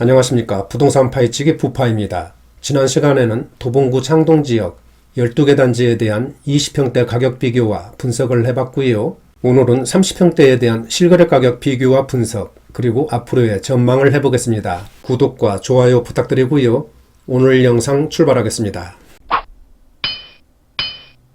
안녕하십니까. 부동산 파헤치기 부파입니다. 지난 시간에는 도봉구 창동지역 12개 단지에 대한 20평대 가격 비교와 분석을 해봤고요. 오늘은 30평대에 대한 실거래 가격 비교와 분석, 그리고 앞으로의 전망을 해보겠습니다. 구독과 좋아요 부탁드리고요. 오늘 영상 출발하겠습니다.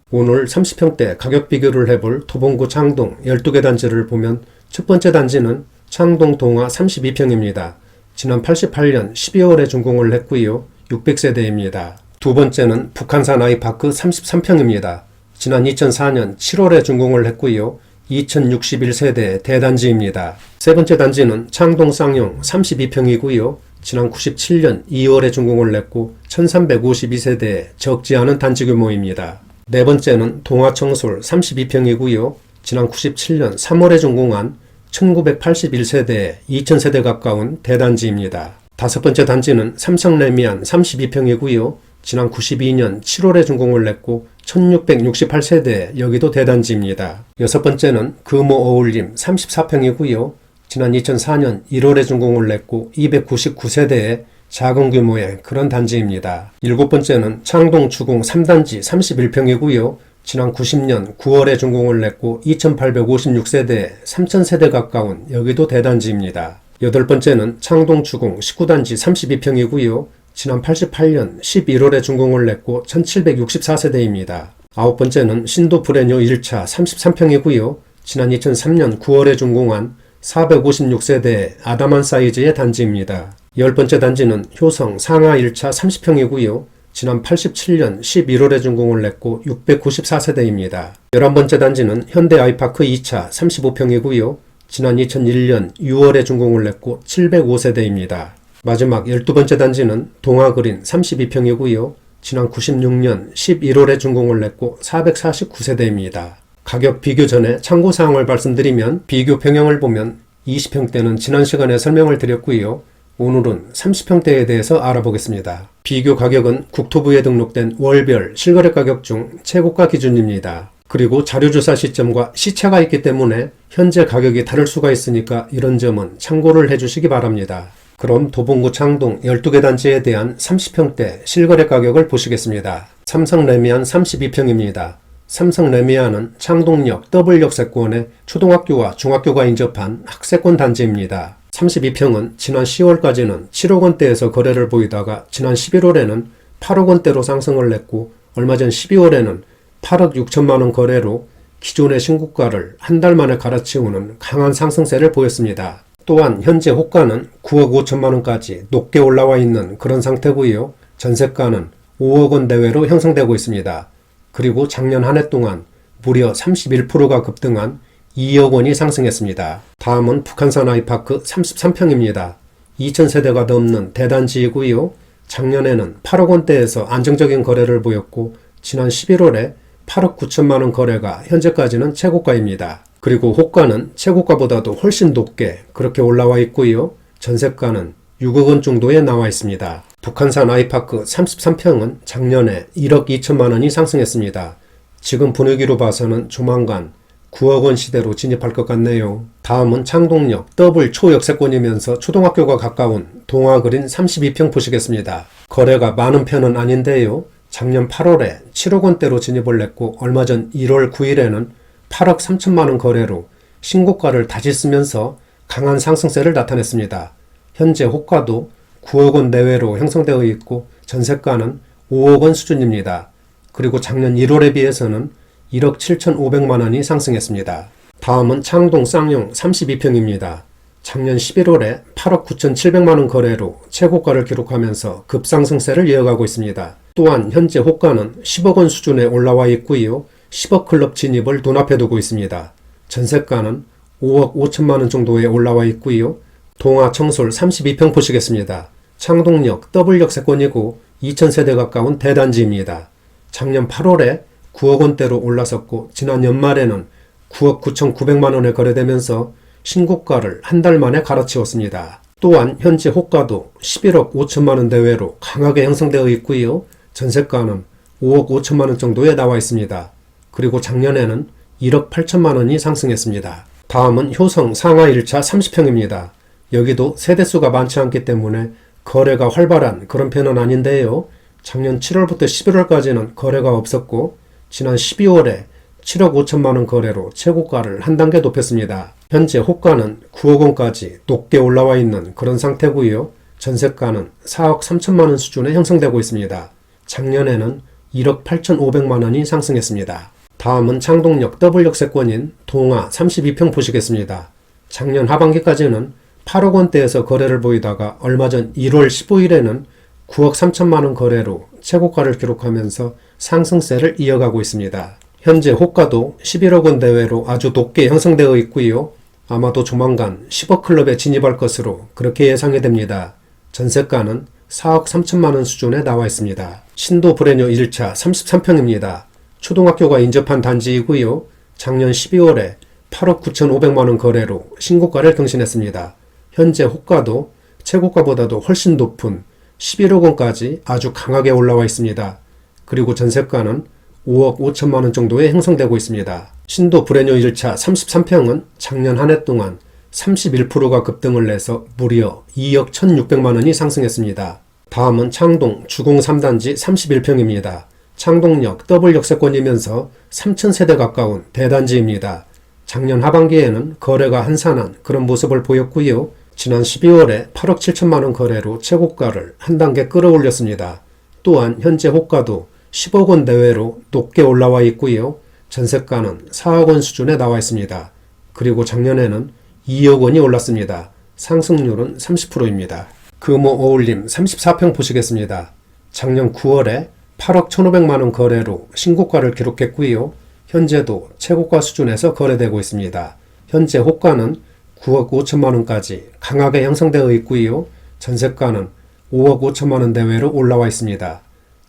오늘 30평대 가격 비교를 해볼 도봉구 창동 12개 단지를 보면 첫 번째 단지는 창동 동화 32평입니다. 지난 88년 12월에 준공을 했고요. 600세대입니다. 두 번째는 북한산 아이파크 33평입니다. 지난 2004년 7월에 준공을 했고요. 2061세대 대단지입니다. 세 번째 단지는 창동 쌍용 32평이고요. 지난 97년 2월에 준공을 했고 1352세대 적지 않은 단지 규모입니다. 네 번째는 동화청솔 32평이고요. 지난 97년 3월에 준공한 1981세대 2000세대 가까운 대단지입니다. 다섯 번째 단지는 삼성레미안 32평이고요. 지난 92년 7월에 준공을 했고 1668세대 여기도 대단지입니다. 여섯 번째는 금호 어울림 34평이고요. 지난 2004년 1월에 준공을 했고 299세대의 작은 규모의 그런 단지입니다. 일곱 번째는 창동 주공 3단지 31평이고요. 지난 90년 9월에 준공을 했고 2856세대 3000세대 가까운 여기도 대단지입니다. 여덟 번째는 창동 주공 19단지 32평이고요. 지난 88년 11월에 준공을 했고 1764세대입니다. 아홉 번째는 신도 브레뇨 1차 33평이고요. 지난 2003년 9월에 준공한 456세대 아담한 사이즈의 단지입니다. 열 번째 단지는 효성 상하 1차 30평이고요. 지난 87년 11월에 준공을 했고 694세대입니다. 11번째 단지는 현대 아이파크 2차 35평이고요. 지난 2001년 6월에 준공을 했고 705세대입니다. 마지막 12번째 단지는 동아그린 32평이고요. 지난 96년 11월에 준공을 했고 449세대입니다. 가격 비교 전에 참고사항을 말씀드리면 비교 평형을 보면 20평대는 지난 시간에 설명을 드렸고요. 오늘은 30평대에 대해서 알아보겠습니다. 비교 가격은 국토부에 등록된 월별 실거래 가격 중 최고가 기준입니다. 그리고 자료조사 시점과 시차가 있기 때문에 현재 가격이 다를 수가 있으니까 이런 점은 참고를 해주시기 바랍니다. 그럼 도봉구 창동 12개 단지에 대한 30평대 실거래 가격을 보시겠습니다. 삼성레미안 32평입니다. 삼성레미안은 창동역 W역세권에 초등학교와 중학교가 인접한 학세권 단지입니다. 32평은 지난 10월까지는 7억 원대에서 거래를 보이다가 지난 11월에는 8억 원대로 상승을 했고 얼마 전 12월에는 8억 6천만 원 거래로 기존의 신고가를 한 달 만에 갈아치우는 강한 상승세를 보였습니다. 또한 현재 호가는 9억 5천만 원까지 높게 올라와 있는 그런 상태고요. 전세가는 5억 원 내외로 형성되고 있습니다. 그리고 작년 한 해 동안 무려 31%가 급등한 2억 원이 상승했습니다. 다음은 북한산 아이파크 33평입니다. 2000세대가 넘는 대단지이고요. 작년에는 8억 원대에서 안정적인 거래를 보였고 지난 11월에 8억 9천만 원 거래가 현재까지는 최고가입니다. 그리고 호가는 최고가보다도 훨씬 높게 그렇게 올라와 있고요. 전세가는 6억 원 정도에 나와 있습니다. 북한산 아이파크 33평은 작년에 1억 2천만 원이 상승했습니다. 지금 분위기로 봐서는 조만간 9억 원 시대로 진입할 것 같네요. 다음은 창동역 더블 초역세권이면서 초등학교가 가까운 동아그린 32평 보시겠습니다. 거래가 많은 편은 아닌데요. 작년 8월에 7억 원대로 진입을 했고 얼마 전 1월 9일에는 8억 3천만 원 거래로 신고가를 다시 쓰면서 강한 상승세를 나타냈습니다. 현재 호가도 9억 원 내외로 형성되어 있고 전세가는 5억 원 수준입니다. 그리고 작년 1월에 비해서는 1억 7,500만 원이 상승했습니다. 다음은 창동 쌍용 32평입니다. 작년 11월에 8억 9,700만 원 거래로 최고가를 기록하면서 급상승세를 이어가고 있습니다. 또한 현재 호가는 10억 원 수준에 올라와 있고요. 10억 클럽 진입을 눈앞에 두고 있습니다. 전세가는 5억 5천만 원 정도에 올라와 있고요. 동화 청솔 32평 보시겠습니다. 창동역 W역세권이고 2000세대 가까운 대단지입니다. 작년 8월에 9억 원대로 올라섰고 지난 연말에는 9억 9,900만 원에 거래되면서 신고가를 한 달 만에 갈아치웠습니다. 또한 현재 호가도 11억 5천만 원 내외로 강하게 형성되어 있고요. 전세가는 5억 5천만 원 정도에 나와 있습니다. 그리고 작년에는 1억 8천만 원이 상승했습니다. 다음은 효성 상하 1차 30평입니다. 여기도 세대수가 많지 않기 때문에 거래가 활발한 그런 편은 아닌데요. 작년 7월부터 11월까지는 거래가 없었고 지난 12월에 7억 5천만 원 거래로 최고가를 한 단계 높였습니다. 현재 호가는 9억 원까지 높게 올라와 있는 그런 상태고요. 전세가는 4억 3천만 원 수준에 형성되고 있습니다. 작년에는 1억 8,500만 원이 상승했습니다. 다음은 창동역 더블 역세권인 동아 32평 보시겠습니다. 작년 하반기까지는 8억 원대에서 거래를 보이다가 얼마 전 1월 15일에는 9억 3천만 원 거래로 최고가를 기록하면서 상승세를 이어가고 있습니다. 현재 호가도 11억 원 대외로 아주 높게 형성되어 있고요. 아마도 조만간 10억 클럽에 진입할 것으로 그렇게 예상이 됩니다. 전세가는 4억 3천만 원 수준에 나와 있습니다. 신도 브레뉴 1차 33평입니다. 초등학교가 인접한 단지이고요. 작년 12월에 8억 9,500만 원 거래로 신고가를 경신했습니다. 현재 호가도 최고가보다도 훨씬 높은 11억 원까지 아주 강하게 올라와 있습니다. 그리고 전세가는 5억 5천만 원 정도에 형성되고 있습니다. 신도 브레뉴 1차 33평은 작년 한 해 동안 31%가 급등을 해서 무려 2억 1,600만 원이 상승했습니다. 다음은 창동 주공 3단지 31평입니다. 창동역 더블 역세권이면서 3,000세대 가까운 대단지입니다. 작년 하반기에는 거래가 한산한 그런 모습을 보였고요. 지난 12월에 8억 7천만 원 거래로 최고가를 한 단계 끌어올렸습니다. 또한 현재 호가도 10억 원 내외로 높게 올라와 있고요. 전세가는 4억 원 수준에 나와 있습니다. 그리고 작년에는 2억 원이 올랐습니다. 상승률은 30%입니다. 금호 어울림 34평 보시겠습니다. 작년 9월에 8억 1,500만 원 거래로 신고가를 기록했고요. 현재도 최고가 수준에서 거래되고 있습니다. 현재 호가는 9억 5천만 원까지 강하게 형성되어 있고요. 전세가는 5억 5천만 원 내외로 올라와 있습니다.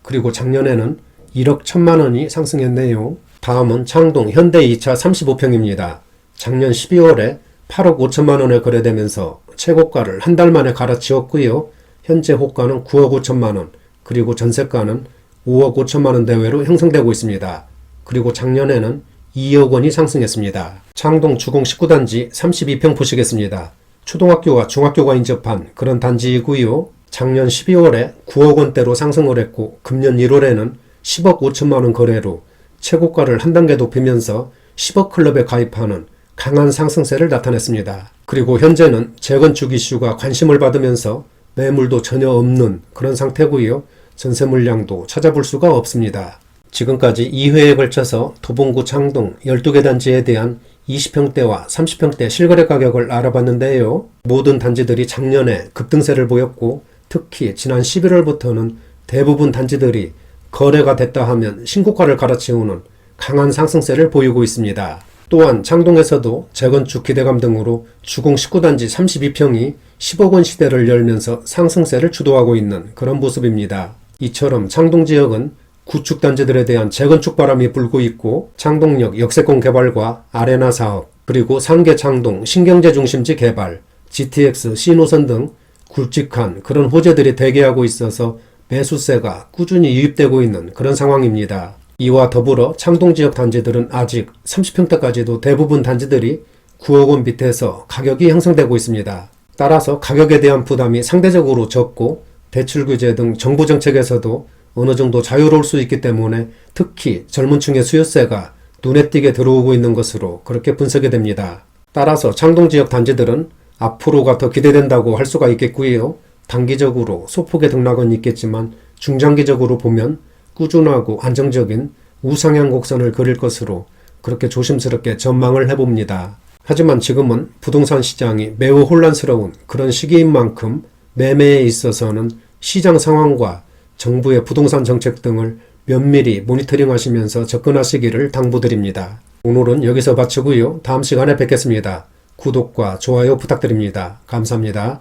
그리고 작년에는 1억 1천만 원이 상승했네요. 다음은 창동 현대 2차 35평입니다. 작년 12월에 8억 5천만 원에 거래되면서 최고가를 한 달 만에 갈아치웠고요. 현재 호가는 9억 5천만 원, 그리고 전세가는 5억 5천만 원 내외로 형성되고 있습니다. 그리고 작년에는 2억 원이 상승했습니다. 창동 주공 19단지 32평 보시겠습니다. 초등학교와 중학교가 인접한 그런 단지이고요. 작년 12월에 9억 원대로 상승을 했고 금년 1월에는 10억 5천만 원 거래로 최고가를 한 단계 높이면서 10억 클럽에 가입하는 강한 상승세를 나타냈습니다. 그리고 현재는 재건축 이슈가 관심을 받으면서 매물도 전혀 없는 그런 상태고요. 전세 물량도 찾아볼 수가 없습니다. 지금까지 2회에 걸쳐서 도봉구 창동 12개 단지에 대한 20평대와 30평대 실거래 가격을 알아봤는데요. 모든 단지들이 작년에 급등세를 보였고 특히 지난 11월부터는 대부분 단지들이 거래가 됐다 하면 신고가를 갈아치우는 강한 상승세를 보이고 있습니다. 또한 창동에서도 재건축 기대감 등으로 주공 19단지 32평이 10억 원 시대를 열면서 상승세를 주도하고 있는 그런 모습입니다. 이처럼 창동 지역은 구축 단지들에 대한 재건축 바람이 불고 있고 창동역 역세권 개발과 아레나 사업, 그리고 상계 창동 신경제 중심지 개발, GTX C노선 등 굵직한 그런 호재들이 대기하고 있어서 매수세가 꾸준히 유입되고 있는 그런 상황입니다. 이와 더불어 창동 지역 단지들은 아직 30평대까지도 대부분 단지들이 9억 원 밑에서 가격이 형성되고 있습니다. 따라서 가격에 대한 부담이 상대적으로 적고 대출 규제 등 정부 정책에서도 어느 정도 자유로울 수 있기 때문에 특히 젊은 층의 수요세가 눈에 띄게 들어오고 있는 것으로 그렇게 분석이 됩니다. 따라서 창동 지역 단지들은 앞으로가 더 기대된다고 할 수가 있겠고요. 단기적으로 소폭의 등락은 있겠지만 중장기적으로 보면 꾸준하고 안정적인 우상향 곡선을 그릴 것으로 그렇게 조심스럽게 전망을 해봅니다. 하지만 지금은 부동산 시장이 매우 혼란스러운 그런 시기인 만큼 매매에 있어서는 시장 상황과 정부의 부동산 정책 등을 면밀히 모니터링 하시면서 접근하시기를 당부드립니다. 오늘은 여기서 마치고요. 다음 시간에 뵙겠습니다. 구독과 좋아요 부탁드립니다. 감사합니다.